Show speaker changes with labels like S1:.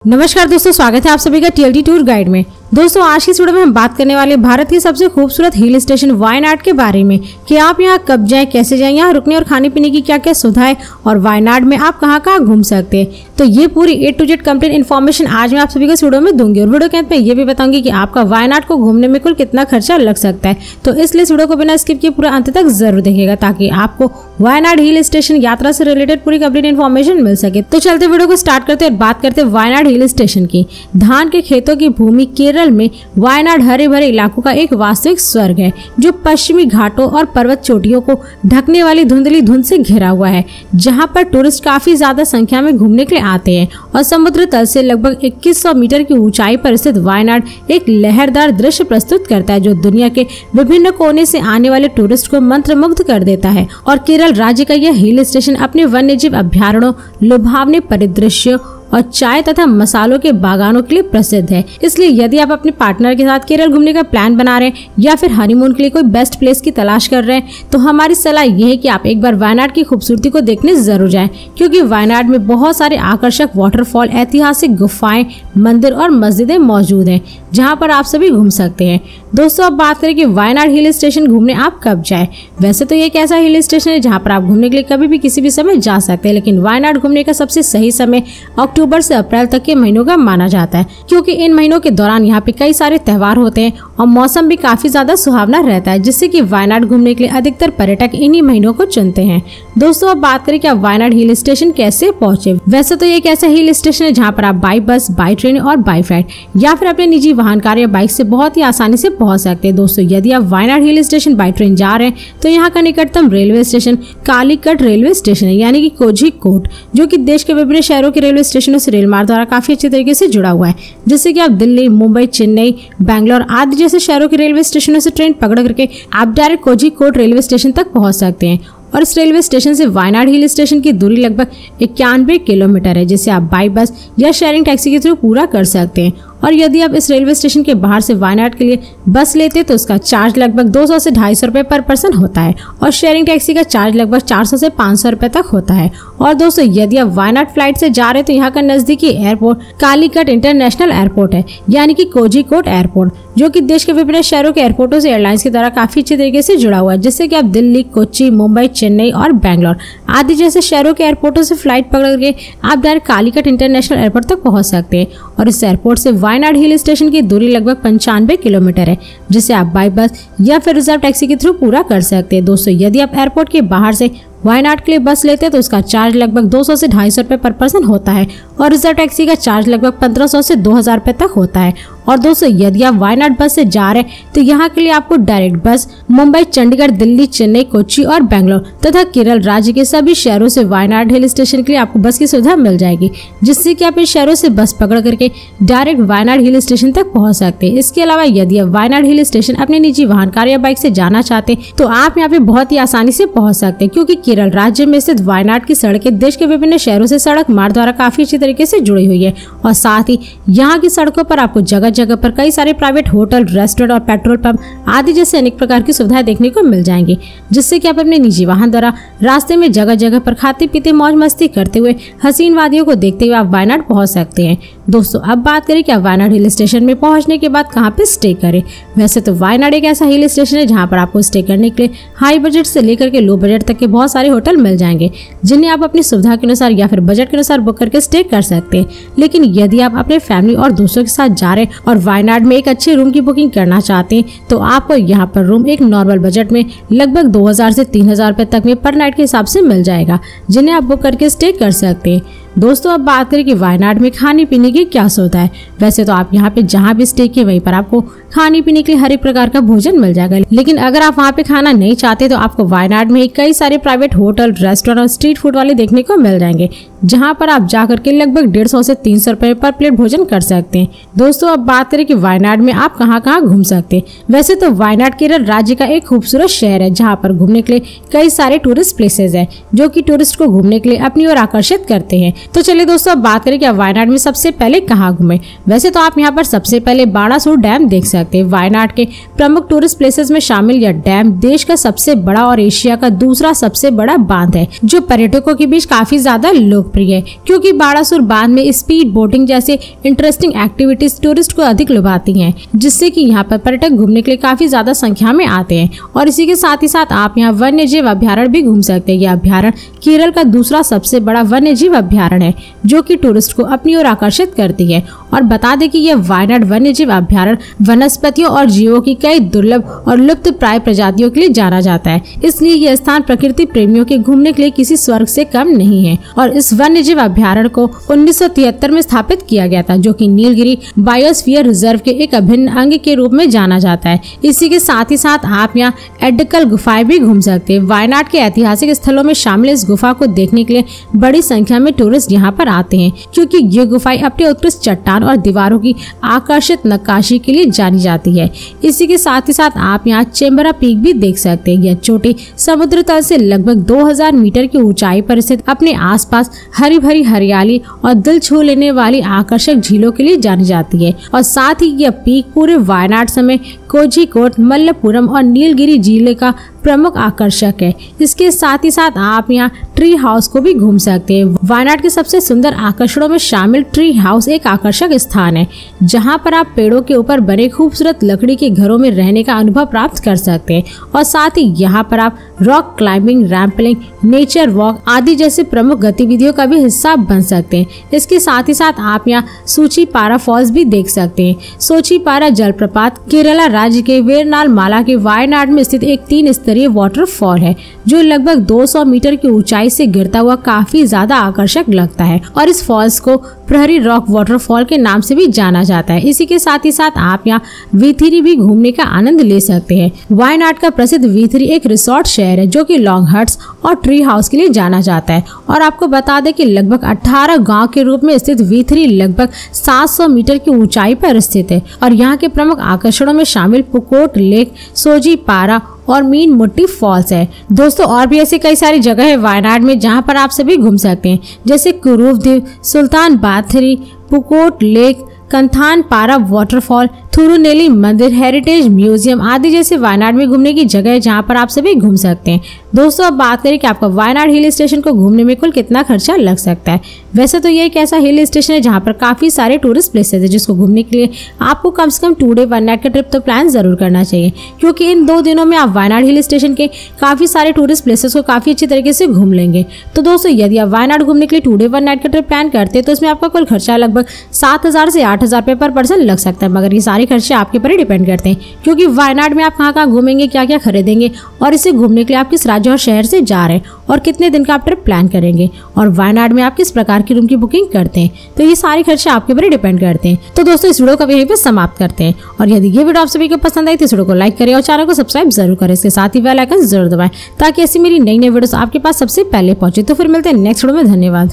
S1: नमस्कार दोस्तों, स्वागत है आप सभी का टीएलडी टूर गाइड में। दोस्तों आज की इस वीडियो में हम बात करने वाले भारत की सबसे खूबसूरत हिल स्टेशन वायनाड के बारे में कि आप यहाँ कब जाएं, कैसे जाएं, यहाँ रुकने और खाने पीने की क्या क्या सुविधा है और वायनाड में आप कहाँ कहाँ घूम सकते हैं। तो ये पूरी A to Z complete information आज मैं आप सभी को इस वीडियो में दूंगी और वीडियो के अंत में ये भी बताऊंगी कि आपका वायनाड को घूमने में कुल कितना खर्चा लग सकता है। तो इसलिए इस वीडियो को बिना स्किप किए पूरा अंत तक जरूर देखिएगा ताकि आपको वायनाड हिल स्टेशन यात्रा से रिलेटेड पूरी कंप्लीट इन्फॉर्मेशन मिल सके। तो चलते वीडियो को स्टार्ट करते और बात करते वायनाड हिल स्टेशन की। धान के खेतों की भूमि केरल में वायनाड हरे भरे इलाकों का एक वास्तविक स्वर्ग है जो पश्चिमी घाटों और पर्वत चोटियों को ढकने वाली धुंधली धुंध से घिरा हुआ है, जहां पर टूरिस्ट काफी ज्यादा संख्या में घूमने के लिए आते हैं। और समुद्र तल से लगभग 2100 मीटर की ऊंचाई पर स्थित वायनाड एक लहरदार दृश्य प्रस्तुत करता है जो दुनिया के विभिन्न कोने से आने वाले टूरिस्ट को मंत्रमुग्ध कर देता है। और केरल राज्य का यह हिल स्टेशन अपने वन्यजीव अभ्यारण्यों, लुभावने परिदृश्यों और चाय तथा मसालों के बागानों के लिए प्रसिद्ध है। इसलिए यदि आप अपने पार्टनर के साथ केरल घूमने का प्लान बना रहे हैं या फिर हनीमून के लिए कोई बेस्ट प्लेस की तलाश कर रहे हैं तो हमारी सलाह यह है कि आप एक बार वायनाड की खूबसूरती को देखने जरूर जाएं, क्योंकि वायनाड में बहुत सारे आकर्षक वाटरफॉल, ऐतिहासिक गुफाएं, मंदिर और मस्जिदें मौजूद हैं जहाँ पर आप सभी घूम सकते हैं। दोस्तों अब बात करें कि वायनाड हिल स्टेशन घूमने आप कब जाए। वैसे तो ये एक ऐसा हिल स्टेशन है जहाँ पर आप घूमने के लिए कभी भी किसी भी समय जा सकते हैं, लेकिन वायनाड घूमने का सबसे सही समय अक्टूबर से अप्रैल तक के महीनों का माना जाता है, क्योंकि इन महीनों के दौरान यहाँ पे कई सारे त्योहार होते हैं और मौसम भी काफी ज्यादा सुहावना रहता है, जिससे कि वायनाड घूमने के लिए अधिकतर पर्यटक इन्हीं महीनों को चुनते हैं। दोस्तों अब बात करें कि आप वायनाड हिल स्टेशन कैसे पहुंचे। वैसे तो ये एक ऐसा हिल स्टेशन है जहाँ पर आप बाई बस, बाई ट्रेन और बाई फ्लाइट या फिर अपने निजी वाहन कार या बाइक से बहुत ही आसानी से पहुंच सकते हैं। दोस्तों यदि आप Wayanad hill station by train जा रहे हैं तो यहाँ का निकटतम railway station Calicut railway station है, यानी कि कोझिकोड, जो कि देश के विभिन्न शहरों के रेलवे स्टेशनों से रेल मार्ग द्वारा काफी अच्छे तरीके से जुड़ा हुआ है, जिससे कि आप दिल्ली, मुंबई, चेन्नई, बैंगलोर आदि जैसे शहरों के रेलवे स्टेशनों से ट्रेन पकड़ करके आप डायरेक्ट कोझिकोड रेलवे स्टेशन तक पहुंच सकते हैं। और इस रेलवे स्टेशन से वायनाड हिल स्टेशन की दूरी लगभग 91 किलोमीटर है, जिसे आप बाई बस या शेयरिंग टैक्सी के थ्रू पूरा कर सकते हैं। और यदि आप इस रेलवे स्टेशन के बाहर से वायनाड के लिए बस लेते हैं तो उसका चार्ज लगभग 200 से 250 रुपए पर पर्सन होता है और शेयरिंग टैक्सी का चार्ज लगभग 400 से 500 रुपए तक होता है। और दोस्तों यदि आप वायनाड फ्लाइट से जा रहे हैं तो यहाँ का नजदीकी एयरपोर्ट कालीकट इंटरनेशनल एयरपोर्ट है, यानी कि कोझिकोड एयरपोर्ट, जो कि देश के विभिन्न शहरों के एयरपोर्टों से एयरलाइंस के द्वारा काफी अच्छे तरीके से जुड़ा हुआ है, जिससे कि आप दिल्ली, कोच्चि, मुंबई, चेन्नई और बैंगलोर आदि जैसे शहरों के एयरपोर्टों से फ्लाइट पकड़ के आप डायरेक्ट कालीकट इंटरनेशनल एयरपोर्ट तक पहुंच सकते हैं। और इस एयरपोर्ट से वायनाड हिल स्टेशन की दूरी लगभग 95 किलोमीटर है, जिसे आप बाई बस या फिर रिजर्व टैक्सी के थ्रू पूरा कर सकते हैं। दोस्तों यदि आप एयरपोर्ट के बाहर से वायनाड के लिए बस लेते हैं तो उसका चार्ज लगभग 200 से 250 रुपए पर पर्सन होता है और रिजर्व टैक्सी का चार्ज लगभग 1500 से 2000 रुपए तक होता है। और दोस्तों यदि आप वायनाड बस से जा रहे हैं तो यहाँ के लिए आपको डायरेक्ट बस मुंबई, चंडीगढ़, दिल्ली, चेन्नई, कोच्चि और बैंगलोर तथा केरल राज्य के सभी शहरों से वायनाड हिल स्टेशन के लिए आपको बस की सुविधा मिल जाएगी, जिससे कि आप इन शहरों से बस पकड़ करके डायरेक्ट वायनाड हिल स्टेशन तक पहुंच सकते हैं। इसके अलावा यदि आप वायनाड हिल स्टेशन अपने निजी वाहन कार या बाइक से जाना चाहते हैं तो आप यहाँ पे बहुत ही आसानी से पहुंच सकते हैं, क्योंकि केरल राज्य में स्थित वायनाड की सड़कें देश के विभिन्न शहरों से सड़क मार्ग द्वारा काफी अच्छी तरीके से जुड़ी हुई है। और साथ ही यहाँ की सड़कों पर आपको जगह जगह पर कई सारे प्राइवेट होटल, रेस्टोरेंट और पेट्रोल पंप आदि जैसे अनेक प्रकार की सुविधाएं देखने को मिल जाएंगी, जिससे कि आप अपने निजी वाहन द्वारा रास्ते में जगह जगह पर खाते पीते मौज मस्ती करते हुए हसीन वादियों को देखते हुए आप वायनाड पहुंच सकते हैं। दोस्तों अब बात करें कि आप वायनाड हिल स्टेशन में पहुंचने के बाद कहाँ पे स्टे करें। वैसे तो वायनाड एक ऐसा हिल स्टेशन है जहाँ पर आपको स्टे करने के लिए हाई बजट से लेकर के लो बजट तक के बहुत सारे होटल मिल जाएंगे, जिन्हें आप अपनी सुविधा के अनुसार या फिर बजट के अनुसार बुक करके स्टे कर सकते हैं। लेकिन यदि आप अपने फैमिली और दोस्तों के साथ जा रहे हैं और वायनाड में एक अच्छे रूम की बुकिंग करना चाहते हैं तो आपको यहाँ पर रूम एक नॉर्मल बजट में लगभग 2000 से 3000 रुपए तक में पर नाइट के हिसाब से मिल जाएगा, जिन्हें आप बुक करके स्टे कर सकते हैं। दोस्तों अब बात करें कि वायनाड में खाने पीने की क्या सुविधा है। वैसे तो आप यहाँ पे जहाँ भी स्टे किए वहीं पर आपको खाने पीने के लिए हर एक प्रकार का भोजन मिल जाएगा, लेकिन अगर आप वहाँ पे खाना नहीं चाहते तो आपको वायनाड में कई सारे प्राइवेट होटल, रेस्टोरेंट और स्ट्रीट फूड वाले देखने को मिल जाएंगे, जहाँ पर आप जाकर के लगभग 150 से 300 रुपए पर प्लेट भोजन कर सकते हैं। दोस्तों अब बात करें कि वायनाड में आप कहाँ कहाँ घूम सकते हैं। वैसे तो वायनाड केरल राज्य का एक खूबसूरत शहर है, जहाँ पर घूमने के लिए कई सारे टूरिस्ट प्लेसेज है, जो कि टूरिस्ट को घूमने के लिए अपनी ओर आकर्षित करते हैं। तो चलिए दोस्तों अब बात करें कि आप वायनाड में सबसे पहले कहाँ घूमे। वैसे तो आप यहाँ पर सबसे पहले बाणासुर डैम देख सकते हैं। वायनाड के प्रमुख टूरिस्ट प्लेसेस में शामिल यह डैम देश का सबसे बड़ा और एशिया का दूसरा सबसे बड़ा बांध है, जो पर्यटकों के बीच काफी ज्यादा लोकप्रिय है, क्योंकि बाणासुर बांध में स्पीड बोटिंग जैसे इंटरेस्टिंग एक्टिविटीज टूरिस्ट को अधिक लुभाती हैं, जिससे कि यहाँ पर पर्यटक घूमने के लिए काफी ज्यादा संख्या में आते हैं। और इसी के साथ ही साथ आप यहाँ वन्य जीव अभ्यारण्य भी घूम सकते हैं। यह अभ्यारण्य केरल का दूसरा सबसे बड़ा वन्य जीव अभ्यारण्य है, जो कि टूरिस्ट को अपनी ओर आकर्षित करती है। और बता दें कि यह वायनाड वन्य जीव अभ्यारण्य वनस्पतियों और जीवों की कई दुर्लभ और लुप्त प्राय प्रजातियों के लिए जाना जाता है। इसलिए यह स्थान प्रकृति प्रेमियों के घूमने के लिए किसी स्वर्ग से कम नहीं है। और इस वन्य जीव अभ्यारण्य को 1973 में स्थापित किया गया था, जो कि नीलगिरी बायोस्फीयर रिजर्व के एक अभिन्न अंग के रूप में जाना जाता है। इसी के साथ ही साथ आप यहाँ एडकल गुफाएं भी घूम सकते हैं। वायनाड के ऐतिहासिक स्थलों में शामिल इस गुफा को देखने के लिए बड़ी संख्या में टूरिस्ट यहाँ पर आते हैं, क्योंकि ये गुफाएं अपने उत्कृष्ट चट्टान और दीवारों की आकर्षित नक्काशी के लिए जानी जाती है। इसी के साथ ही साथ आप यहाँ चेम्बरा पीक भी देख सकते हैं। यह चोटी समुद्र तल से लगभग 2000 मीटर की ऊंचाई पर स्थित अपने आसपास हरी भरी हरियाली और दिल छू लेने वाली आकर्षक झीलों के लिए जानी जाती है। और साथ ही यह पीक पूरे वायनाड समेत कोझिकोड, मल्लपुरम और नीलगिरी जिले का प्रमुख आकर्षक है। इसके साथ ही साथ आप यहाँ ट्री हाउस को भी घूम सकते हैं। वायनाड के सबसे सुंदर आकर्षणों में शामिल ट्री हाउस एक आकर्षक स्थान है, जहाँ पर आप पेड़ों के ऊपर बने खूबसूरत लकड़ी के घरों में रहने का अनुभव प्राप्त कर सकते हैं। और साथ ही यहाँ पर आप रॉक क्लाइंबिंग, रैम्पलिंग, नेचर वॉक आदि जैसे प्रमुख गतिविधियों का भी हिस्सा बन सकते हैं। इसके साथ ही साथ आप यहाँ सूचीपारा फॉल्स भी देख सकते हैं। सूचीपारा जलप्रपात केरला राज्य के वेरनाल माला के वायनाड में स्थित एक 3 स्तरीय वाटरफॉल है, जो लगभग 200 मीटर की ऊंचाई से गिरता हुआ काफी ज्यादा आकर्षक लगता है। और इस फॉल्स को प्रहरी रॉक वाटरफॉल के नाम से भी जाना जाता है। इसी के साथ ही साथ आप यहाँ वीथिरी भी घूमने का आनंद ले सकते हैं। वायनाड का प्रसिद्ध वीथिरी एक रिसोर्ट शहर है, जो कि लॉन्ग हट्स और ट्री हाउस के लिए जाना जाता है। और आपको बता दें कि लगभग 18 गांव के रूप में स्थित वीथिरी लगभग 700 मीटर की ऊंचाई पर स्थित है। और यहाँ के प्रमुख आकर्षणों में शामिल पुकोट लेक, सोजीपारा और मीन मुट्टी फॉल्स है। दोस्तों और भी ऐसी कई सारी जगह है वायनाड में, जहाँ पर आप सभी घूम सकते हैं, जैसे कुरूव द्वीप, सुल्तान बाथरी, पुकोट लेक, कंथान पारा वाटरफॉल, थुरुनेली मंदिर, हेरिटेज म्यूजियम आदि जैसे वायनाड में घूमने की जगह है, जहाँ पर आप सभी घूम सकते हैं। दोस्तों अब बात करें कि आपका वायनाड हिल स्टेशन को घूमने में कुल कितना खर्चा लग सकता है। वैसे तो ये एक ऐसा हिल स्टेशन है जहाँ पर काफी सारे टूरिस्ट प्लेसेस है, जिसको घूमने के लिए आपको कम से कम 2 डे 1 नाइट का ट्रिप तो प्लान जरूर करना चाहिए, क्योंकि इन 2 दिनों में आप वायनाड हिल स्टेशन के काफी सारे टूरिस्ट प्लेसेस को काफी अच्छी तरीके से घूम लेंगे। तो दोस्तों यदि आप वायनाड घूमने के लिए 2 डे 1 नाइट का ट्रिप प्लान करते हैं, तो इसमें आपका कुल खर्चा लगभग 7000 से 8000 रुपए पर पर्सन लग सकता है। मगर ये सारे खर्चे आपके पर ही डिपेंड करते हैं, क्योंकि वायनाड में आप कहाँ कहाँ घूमेंगे, क्या क्या खरीदेंगे, और इसे घूमने के लिए आप किस राज्य और शहर से जा रहे हैं, और कितने दिन का आप ट्रिप प्लान करेंगे, और वायनाड में आप किस प्रकार की रूम की बुकिंग करते हैं। तो ये सारे खर्चे आपके ऊपर ही डिपेंड करते हैं। तो दोस्तों इस वीडियो को यहीं पे समाप्त करते हैं। और यदि ये वीडियो आप सभी को पसंद आई तो इस वीडियो को लाइक करें और चैनल को सब्सक्राइब जरूर करें। इसके साथ ही बेल आइकन जरूर दबाएं, ताकि ऐसी मेरी नई नई वीडियोस आपके पास सबसे पहले पहुंचे। तो फिर मिलते हैं नेक्स्ट वीडियो में। धन्यवाद।